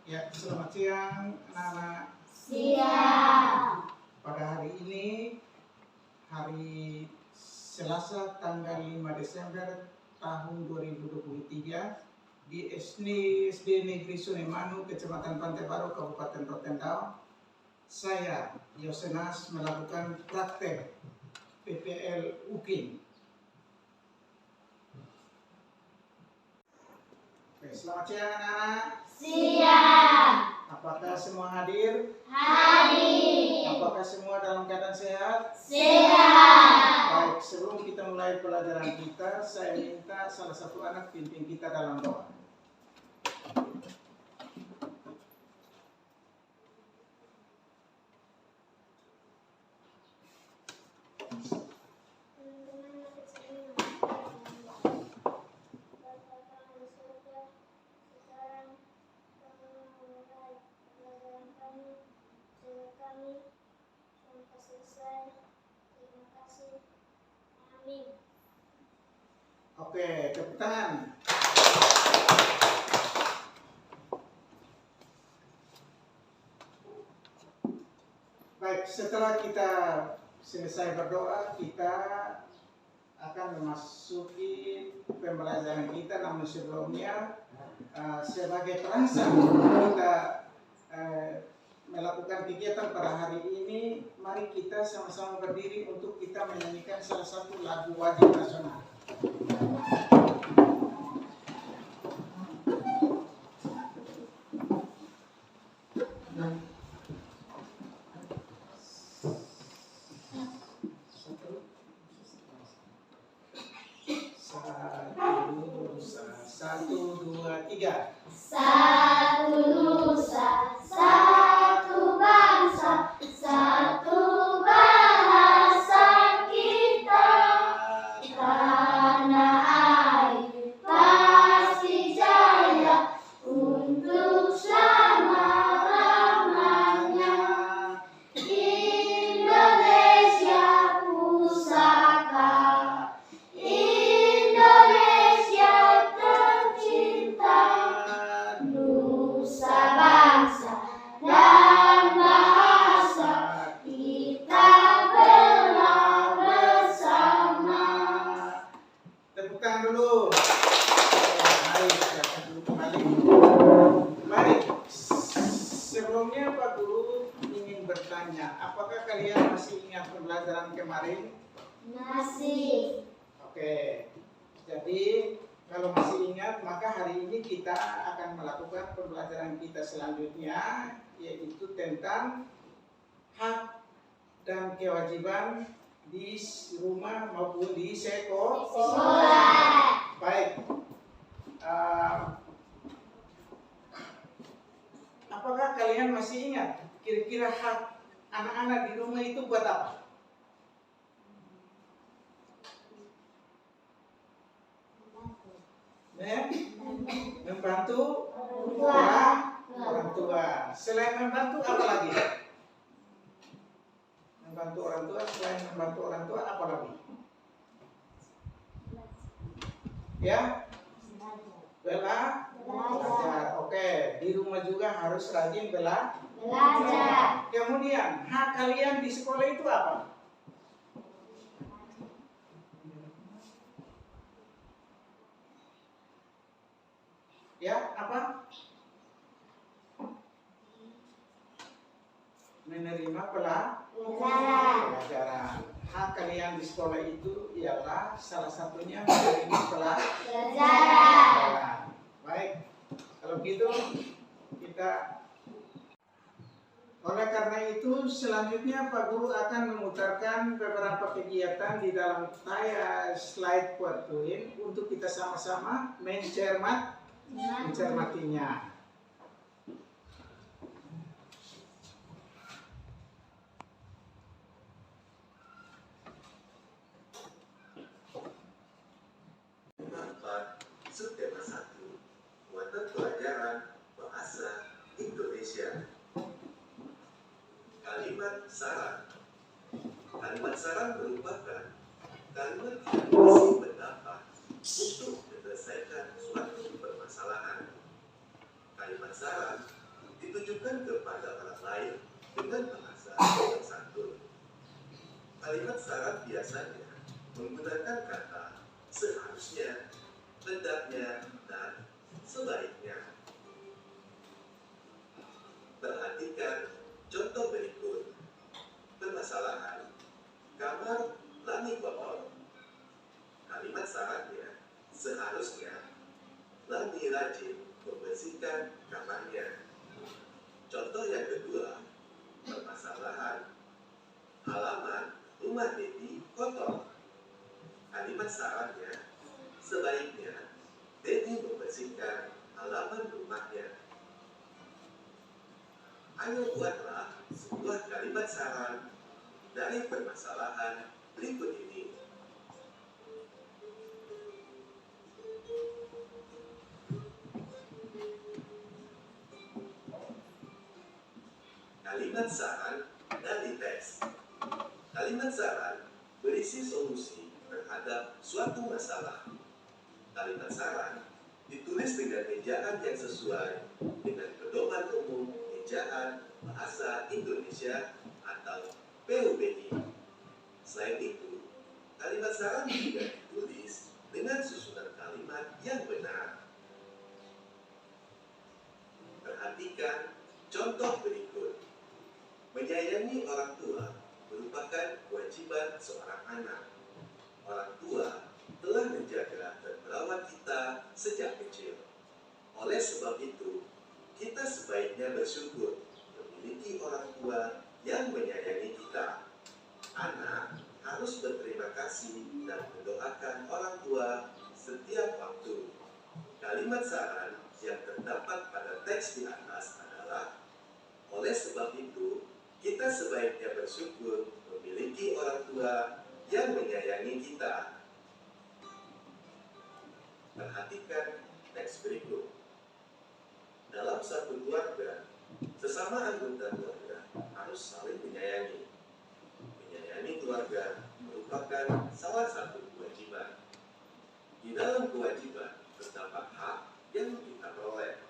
Ya, selamat siang anak-anak. Siang. Pada hari ini, hari Selasa tanggal 5 Desember tahun 2023 di SD Negeri Sungai Manu, Kecamatan Pantai Baru, Kabupaten Rotendao, saya Yosenas melakukan praktek PPL UKIN. Oke, selamat siang anak-anak. Siang. Apakah semua hadir? Hadir. Apakah semua dalam keadaan sehat? Sehat. Baik, sebelum kita mulai pelajaran kita, saya minta salah satu anak pimpin kita dalam doa. Oke, tepuk tangan. Baik, setelah kita selesai berdoa, kita akan memasuki pembelajaran kita. Namun sebelumnya, sebagai perangsang kita melakukan kegiatan pada hari ini, mari kita sama-sama berdiri untuk kita menyanyikan salah satu lagu wajib nasional. Satu, dua, tiga. Satu nusa, satu bangsa, satu bahasa kita. Tanah air pasti jaya untuk selama-lamanya. Indonesia pusaka, Indonesia tercinta, nusa bangsa dan bahasa kita bela bersama. Tepuk tangan dulu. Mari kita dulu kembali. Mari. Sebelumnya Pak Guru ingin bertanya, apakah kalian masih ingat pembelajaran kemarin? Masih. Oke. Jadi kalau masih ingat, maka hari ini kita akan melakukan pembelajaran kita selanjutnya, yaitu tentang hak dan kewajiban di rumah maupun di Sekolah. Baik. Apakah kalian masih ingat kira-kira hak anak-anak di rumah itu buat apa? Membantu orang tua. Selain membantu apa lagi? Membantu orang tua, selain membantu orang tua apa lagi? Ya? Belajar. Oke, di rumah juga harus rajin belajar. Kemudian, hak kalian di sekolah itu apa? Ya, apa? Menerima pelajaran. Hak kalian di sekolah itu ialah salah satunya menerima pelajaran. Baik, kalau gitu kita. Oleh karena itu, selanjutnya Pak Guru akan memutarkan beberapa kegiatan di dalam slide PowerPoint untuk kita sama-sama mencermatinya. Subtema 1, Muatan Pelajaran Bahasa Indonesia. Kalimat saran. Kalimat saran merupakan kalimat yang berisi pendapat untuk menyelesaikan suatu permasalahan. Kalimat saran ditujukan kepada orang lain dengan bahasa yang santun. Kalimat saran biasanya menggunakan kata seharusnya, hendaknya, dan sebaiknya. Perhatikan contoh berikut. Permasalahan, kamar Lani kotor. Kalimat sarannya, seharusnya Lani rajin membersihkan kamarnya. Contoh yang kedua, permasalahan, halaman rumah Dedi kotor. Kalimat sarannya, sebaiknya Dedi membersihkan halaman rumahnya. Ayo buatlah sebuah kalimat saran dari permasalahan berikut ini. Kalimat saran dari teks. Kalimat saran berisi solusi terhadap suatu masalah. Kalimat saran ditulis dengan ejaan yang sesuai dengan pedoman umum ejaan bahasa Indonesia atau PUBI. Selain itu, kalimat saran juga ditulis dengan susunan kalimat yang benar. Perhatikan contoh berikut. Menyayangi orang tua merupakan kewajiban seorang anak. Orang tua telah menjaga dan merawat kita sejak kecil. Oleh sebab itu, kita sebaiknya bersyukur memiliki orang tua yang menyayangi kita. Anak harus berterima kasih dan mendoakan orang tua setiap waktu. Kalimat saran yang terdapat pada teks di atas adalah, oleh sebab itu, kita sebaiknya bersyukur memiliki orang tua yang menyayangi kita. Perhatikan teks berikut. Dalam satu keluarga, sesama anggota keluarga harus saling menyayangi. Menyayangi keluarga merupakan salah satu kewajiban. Di dalam kewajiban terdapat hak yang kita peroleh.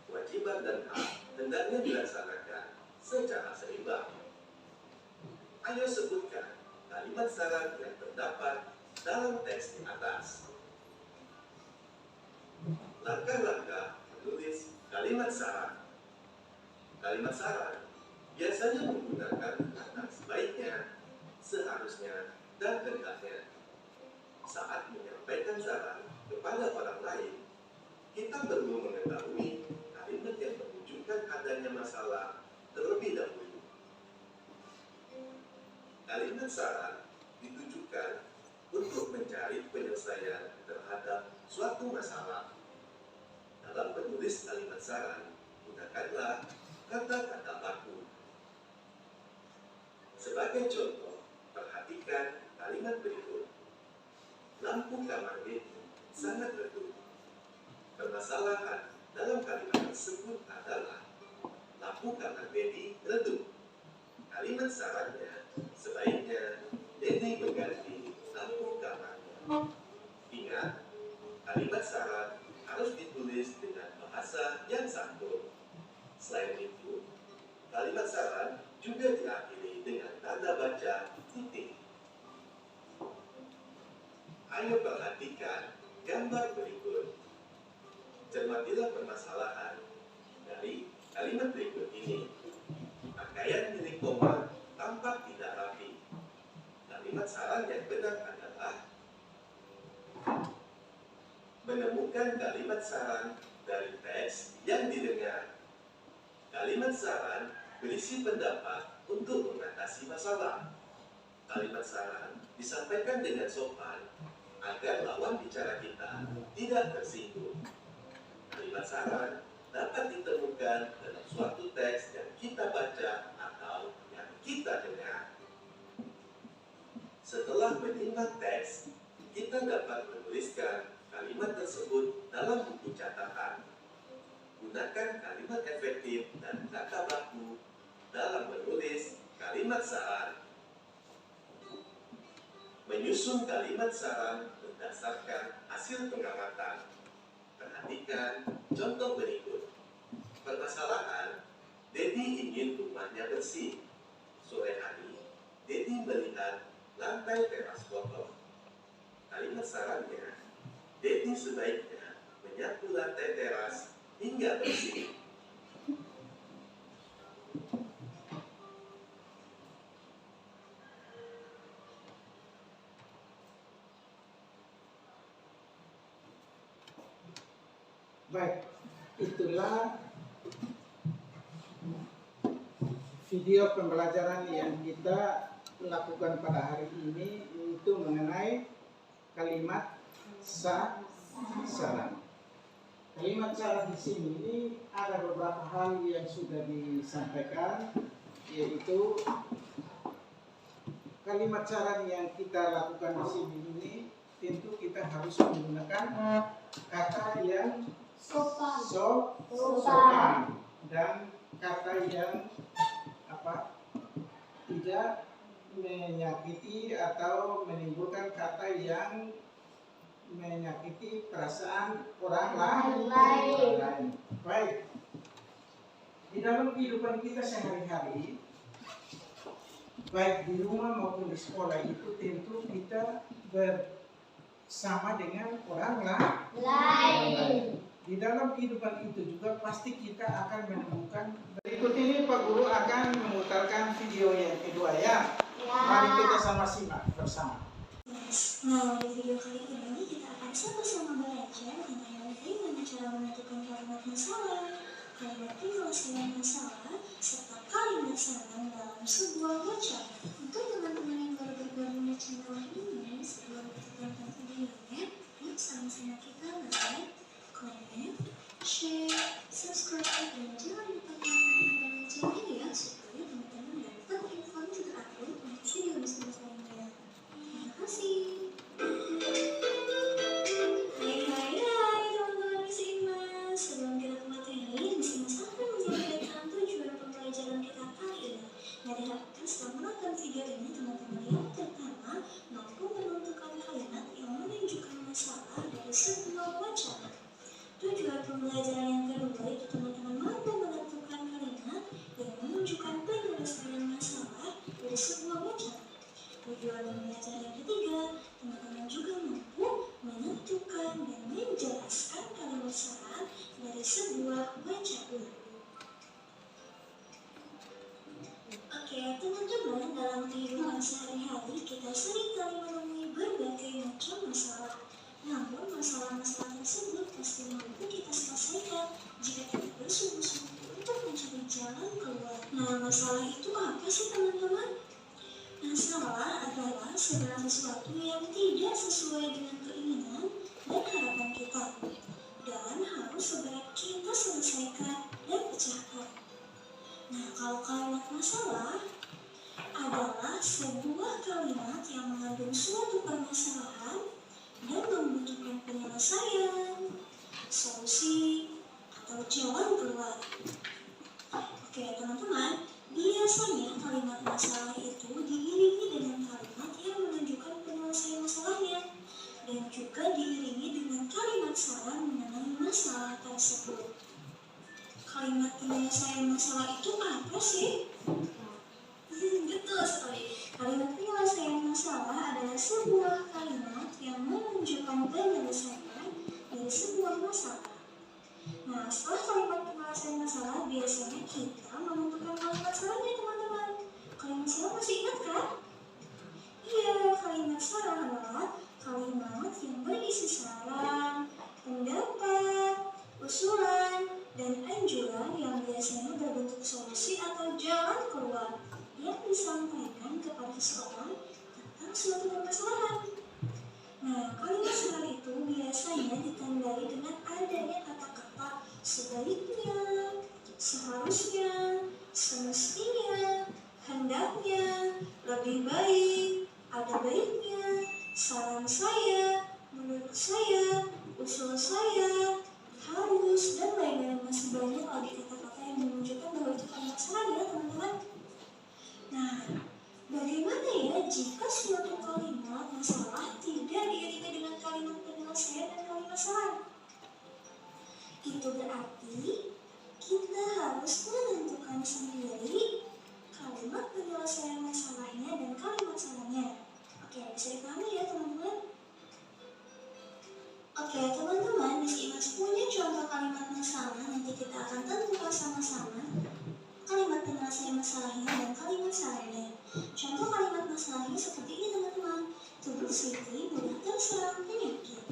Kewajiban dan hak hendaknya dilaksanakan secara seimbang. Ayo sebutkan kalimat saran yang terdapat dalam teks di atas. Langkah-langkah menulis kalimat saran. Kalimat saran biasanya menggunakan kata sebaiknya, seharusnya, dan hendaknya. Saat menyampaikan saran kepada orang lain, kita perlu mengetahui kalimat yang menunjukkan adanya masalah terlebih dahulu. Kalimat saran ditujukan untuk mencari penyelesaian terhadap suatu masalah. Dalam menulis kalimat saran, gunakanlah kata-kata baku. Sebagai contoh, perhatikan kalimat berikut. Lampu kamar Dedi sangat redup. Permasalahan dalam kalimat tersebut adalah lampu kamar Dedi redup. Kalimat sarannya, sebaiknya Dedi mengganti lampu kamarnya. Ingat, kalimat saran harus ditulis dengan bahasa yang santun. Selain itu, kalimat saran juga diakhiri dengan tanda baca titik. Ayo perhatikan gambar berikut. Cermatilah permasalahan dari kalimat berikut ini. Pakaian milik Komar tampak tidak rapi. Kalimat saran yang benar adalah menemukan kalimat saran dari teks yang didengar. Kalimat saran berisi pendapat untuk mengatasi masalah. Kalimat saran disampaikan dengan sopan agar lawan bicara kita tidak tersinggung. Kalimat saran dapat ditemukan dalam suatu teks yang kita baca atau yang kita dengar. Setelah menyimak teks, kita dapat menuliskan kalimat tersebut dalam buku catatan. Gunakan kalimat efektif dan kata baku dalam menulis kalimat saran. Menyusun kalimat saran berdasarkan hasil pengamatan. Perhatikan contoh berikut. Permasalahan bersih. Sore hari, Dedi melihat lantai teras kotor. Kalimat sarannya, Dedi sebaiknya menyapu lantai teras hingga bersih. Baik, itulah video pembelajaran yang kita lakukan pada hari ini, yaitu mengenai kalimat saran. Kalimat saran di sini ada beberapa hal yang sudah disampaikan, yaitu kalimat saran yang kita lakukan di sini ini tentu kita harus menggunakan kata yang sopan dan kata yang tidak menyakiti atau menimbulkan kata yang menyakiti perasaan orang lain. Baik, di dalam kehidupan kita sehari-hari, baik di rumah maupun di sekolah, itu tentu kita bersama dengan orang lain. Di dalam kehidupan itu juga pasti kita akan menemukan. Berikut ini Pak Guru akan memutarkan video yang kedua ya. Mari kita sama simak bersama. Nah, di video kali ini kita akan sama-sama belajar tentang bagaimana cara menentukan kalimat masalah, kalimat penyelesaian masalah, serta kalimat saran dalam sebuah bacaan. Untuk teman-teman yang baru bergabung di channel ini, sebelum kita tonton videonya, yuk sama-sama kita like, comment, share, subscribe, dan jangan lupa nyalakan loncengnya ya, supaya teman-teman dapat info terupdate untuk video selanjutnya. Terima kasih. Hai teman-teman Misimas. Sebelum kita ke materi, Misimas akan menyampaikan tujuan pembelajaran kita kali ini. Nah, diharapkan setelah menonton video ini, teman-teman yang pertama mampu menentukan kalimat yang menunjukkan masalah dari sebuah wacana. Tujuan pembelajaran yang kedua itu teman-teman mampu menentukan kalimat yang menunjukkan penyelesaian masalah dari sebuah wacana. Tujuan pembelajaran yang ketiga, teman-teman juga mampu menentukan dan menjelaskan kalimat saran dari sebuah wacana. Oke, teman-teman, dalam kehidupan sehari-hari kita seringkali menemui berbagai macam masalah. Namun, masalah-masalah tersebut pasti mampu kita selesaikan jika kita bersungguh-sungguh untuk mencari jalan keluar. Nah, masalah itu apa sih teman-teman? Masalah adalah segala sesuatu yang tidak sesuai dengan keinginan dan harapan kita, dan harus segera kita selesaikan dan pecahkan. Nah, kalau kalimat masalah adalah sebuah kalimat yang mengandung suatu permasalahan dan membutuhkan penyelesaian, solusi, atau jalan keluar. Oke teman-teman, biasanya kalimat masalah itu diiringi dengan kalimat yang menunjukkan penyelesaian masalahnya, dan juga diiringi dengan kalimat saran mengenai masalah tersebut. Kalimat penyelesaian masalah itu apa sih? Betul sekali. Kalimat penyelesaian masalah adalah sebuah kalimat yang menunjukkan penyelesaian dari sebuah masalah. Nah, setelah kalimat penyelesaian masalah, biasanya kita menentukan kalimat sarannya teman-teman. Kalimat saran masih ingat kan? Iya, kalimat saran adalah kalimat yang berisi saran, pendapat, usulan, dan anjuran yang biasanya berbentuk solusi atau jalan keluar yang disampaikan kepada seseorang tentang suatu permasalahan. Nah, kalimat saran itu biasanya ditandai dengan adanya kata-kata sebaiknya, seharusnya, semestinya, hendaknya, lebih baik, ada baiknya, saran saya, menurut saya, usul saya, harus, dan lain-lain. Masih banyak lagi kata-kata yang menunjukkan bahwa itu kalimat saran ya teman-teman. Nah, bagaimana ya jika suatu kalimat masalah tidak diiringi dengan kalimat penyelesaian dan kalimat saran? Itu berarti kita harus menentukan sendiri kita akan tentukan sama-sama kalimat penyelesaian masalahnya dan kalimat sarannya. Contoh kalimat masalahnya seperti ini teman-teman. Tubuh Siti mudah terserang penyakit.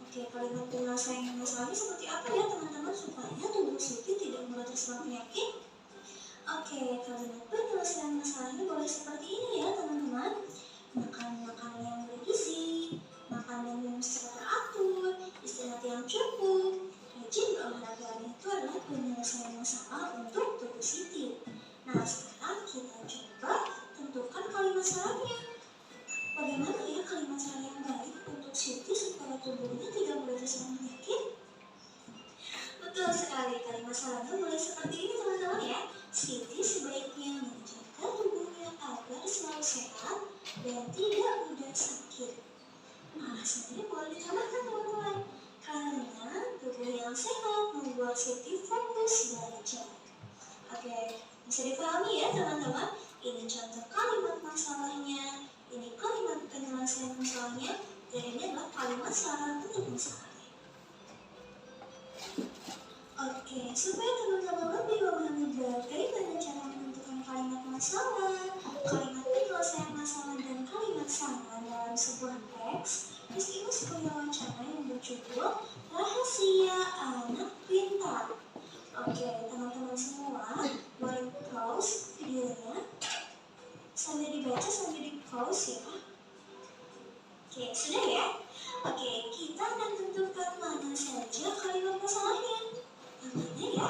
Oke, kalimat penyelesaian masalahnya seperti apa ya teman-teman supaya tubuh Siti tidak mudah terserang penyakit? Oke, kalimat penyelesaian masalahnya boleh seperti ini ya teman-teman. Makan makanan yang bergizi, makan dan minum secara teratur, istirahat yang cukup, rajin berolahraga, itu adalah penyelesaian masalah untuk tubuh Siti. Nah, sekarang kita coba tentukan kalimat sarannya. Bagaimana ya kalimat saran yang baik untuk Siti supaya tubuhnya tidak mudah terserang penyakit? Betul sekali, kalimat sarannya boleh seperti ini teman-teman ya. Siti sebaiknya menjaga tubuhnya agar selalu sehat dan tidak mudah sakit. Alasannya boleh ditambahkan teman-teman, karena tubuh yang sehat membuat Siti fokus belajar. Oke, bisa dipahami ya teman-teman. Ini contoh kalimat masalahnya, ini kalimat penyelesaian masalahnya, dan ini adalah kalimat saran untuk masalahnya. Oke, supaya teman-teman lebih memahami bagaimana cara menentukan kalimat masalah, kalimat penyelesaian masalah, dan kalimat saran dalam sebuah teks, Miss Imas punya wacana yang berjudul Rahasia Anak Pintar. Oke, teman-teman semua, boleh pause videonya sambil dibaca, sambil di pause ya. Oke, sudah ya? Oke, kita akan tentukan mana saja kalimat masalahnya. Yang mana ya?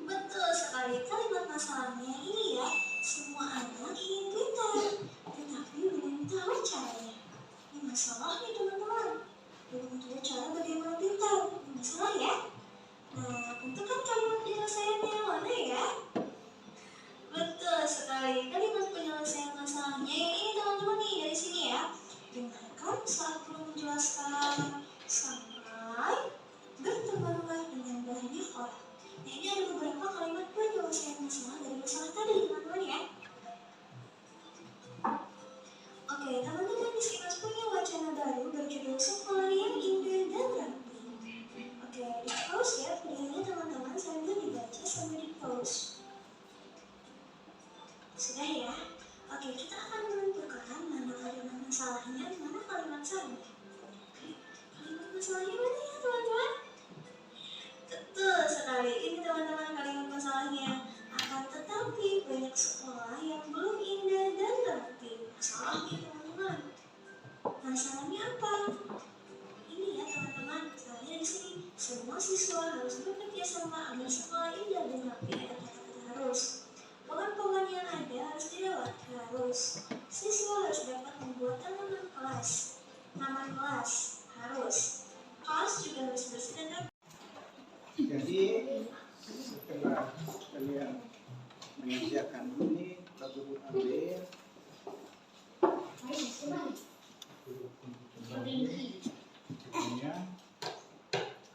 Betul sekali, kalimat masalahnya ini ya. Semua anak ingin pintar, tetapi belum tahu caranya. Ini masalah nih teman-teman. Belum tahu cara bagaimana pintar. Ini masalah ya. Nah, tentukan kalimat penyelesaiannya mana ya? Betul sekali, kalimat penyelesaian masalahnya yang ini teman-teman nih, dari sini ya. Dengarkan saat belum menjelaskan sampai bertemanlah dengan banyak orang. Nah, ini ada beberapa kalimat penyelesaian masalah dari masalah tadi teman-teman ya. Oke, teman-teman, Miss Imas punya wacana baru berjudul Sekolah yang Indah dan Rapi. Oke, di pause ya videonya teman-teman, sambil dibaca sambil di pause. Sudah ya? Oke, kita akan menentukan mana kalimat masalahnya, mana kalimat sarannya. Oke, kalimat masalahnya mana ya teman-teman? Betul sekali, ini teman-teman kalimat masalahnya. Akan tetapi banyak sekolah yang belum indah dan rapi. Masalahnya teman-teman. Masalahnya apa? Ini ya teman-teman, misalnya di sini semua siswa harus bekerja sama agar sekolah indah dan rapi. Ada kata-kata harus. Pohon-pohon yang ada harus dirawat, harus. Siswa harus dapat membuat tanaman kelas. Taman kelas, harus. Kelas juga harus bersih dan rapi. Jadi setelah kalian mengerjakan ini, Bapak ambil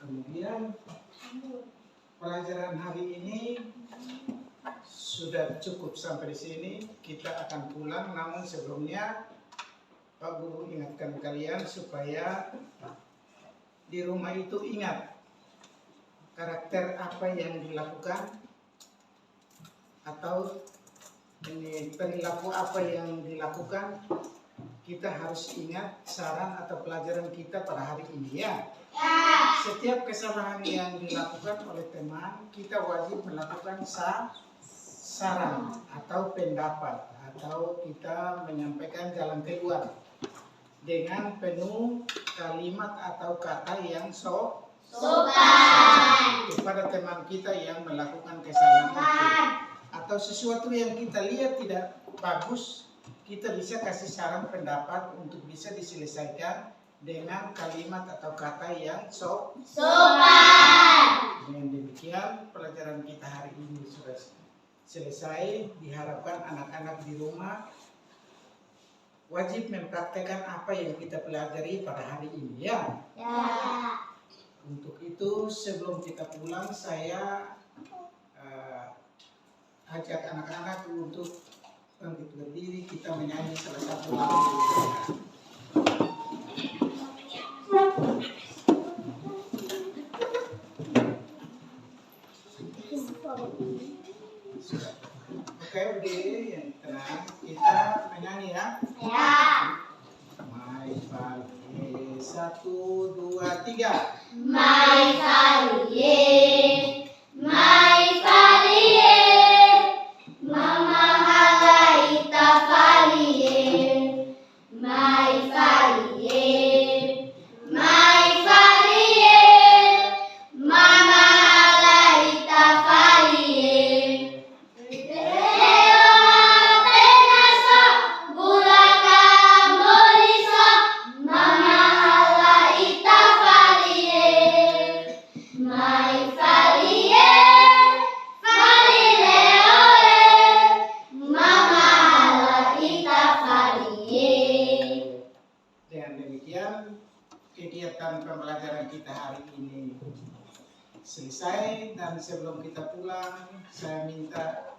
kemudian pelajaran hari ini sudah cukup sampai di sini. Kita akan pulang, namun sebelumnya Pak Guru ingatkan kalian supaya di rumah itu ingat karakter apa yang dilakukan atau ini perilaku apa yang dilakukan. Kita harus ingat saran atau pelajaran kita pada hari ini ya. Setiap kesalahan yang dilakukan oleh teman, kita wajib melakukan saran atau pendapat, atau kita menyampaikan jalan keluar dengan penuh kalimat atau kata yang sopan kepada teman kita yang melakukan kesalahan itu, atau sesuatu yang kita lihat tidak bagus, kita bisa kasih saran pendapat untuk bisa diselesaikan dengan kalimat atau kata yang sopan. Dengan demikian pelajaran kita hari ini sudah selesai. Diharapkan anak-anak di rumah wajib mempraktekkan apa yang kita pelajari pada hari ini ya. Untuk itu sebelum kita pulang, saya ajak anak-anak untuk bangkit berdiri, kita menyanyi salah satu lagu. Oke, yang tenang. Kita menyanyi ya. Ya. My Valley, 1, 2, 3. My Valley, my Valley, Mama Halaita Valley, my Valley, my Valley, Mama Halaita Valley. Leo apenaso, bulaka moriso, Mama Halaita Valley, my Valley, Valley Leo, Mama Halaita Valley. Dengan demikian kegiatan pembelajaran kita hari ini selesai, dan sebelum kita pulang saya minta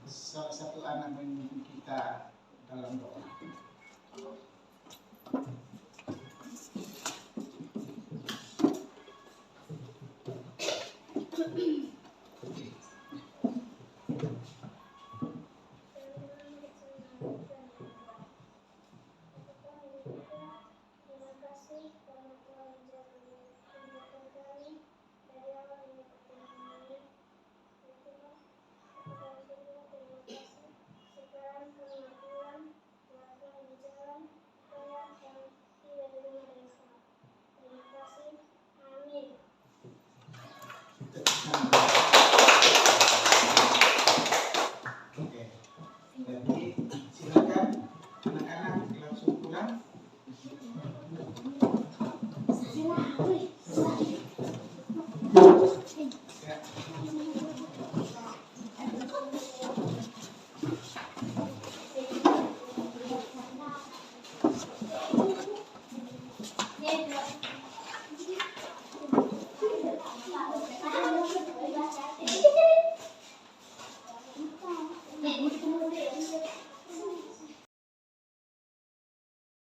salah satu anak memimpin kita dalam doa.